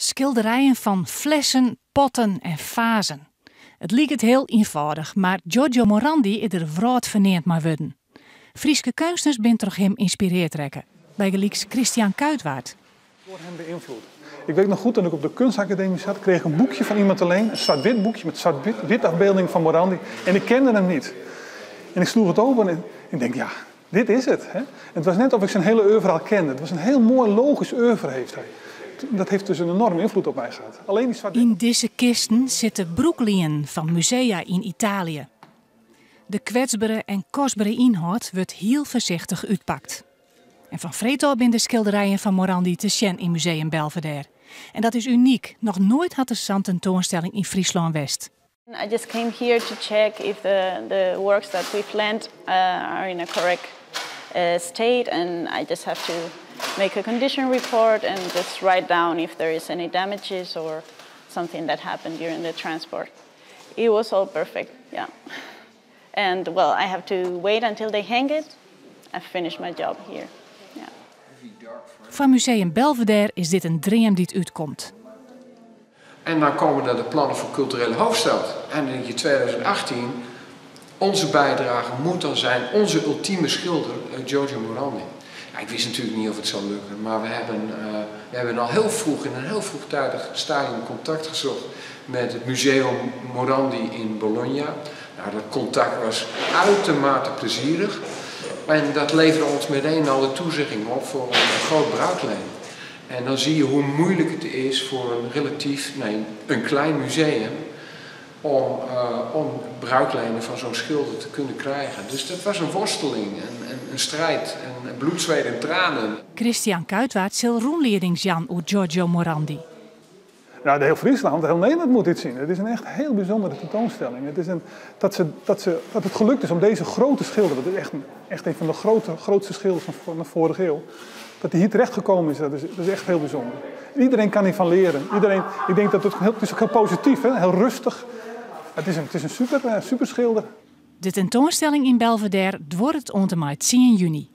Schilderijen van flessen, potten en vazen. Het lijkt het heel eenvoudig, maar Giorgio Morandi is er wraad verneerd maar worden. Frieske kunstenaars zijn door hem inspireerd trekken. Bij gelijks Christian Kuitwaard. Door hem beïnvloed. Ik weet nog goed, toen ik op de kunstacademie zat, kreeg ik een boekje van iemand alleen. Een zwart-wit boekje met zwart-wit afbeelding van Morandi. En ik kende hem niet. En ik sloeg het open en ik denk, ja, dit is het. Hè? En het was net of ik zijn hele oeuvre al kende. Het was een heel mooi, logisch oeuvre heeft hij. Dat heeft dus een enorme invloed op mij gehad. Alleen die zwart-wit... In deze kisten zitten broeklien van musea in Italië. De kwetsbare en kostbare inhoud wordt heel voorzichtig uitpakt. En van Vreto zijn de schilderijen van Morandi te zien in Museum Belvedere. En dat is uniek. Nog nooit had de zand tentoonstelling in Friesland-West. I just came here to check if the works that we planned are in a correct state, and I just have to make a condition report and just write down if there is any damages or something that happened during the transport. It was all perfect, yeah. And well, I have to wait until they hang it. I finished my job here. Yeah. Van Museum Belvedere is dit een droom die uitkomt. En dan komen er de plannen voor culturele hoofdstad. En dan denk je 2018, onze bijdrage moet dan zijn onze ultieme schilder, Giorgio Morandi. Ja, ik wist natuurlijk niet of het zou lukken, maar we hebben al heel vroeg, in een heel vroegtijdig stadium contact gezocht met het Museum Morandi in Bologna. Nou, dat contact was uitermate plezierig. En dat leverde ons meteen al de toezegging op voor een groot bruikleen. En dan zie je hoe moeilijk het is voor een klein museum om bruiklenen van zo'n schilder te kunnen krijgen. Dus dat was een worsteling, een strijd, en bloed, zweet en tranen. Christian Kuitwaard zal roemleidings Jan uit Giorgio Morandi. Nou, de heel Friesland, heel Nederland moet dit zien. Het is een echt heel bijzondere tentoonstelling. Het is dat het gelukt is om deze grote schilder, dat is echt een van de grootste schilders van de vorige eeuw, dat hij hier terechtgekomen is, dat is echt heel bijzonder. Iedereen kan hiervan leren. Ik denk dat het is ook heel positief, hè? Heel rustig. Het is een super schilder. De tentoonstelling in Belvedere wordt het 10 juni.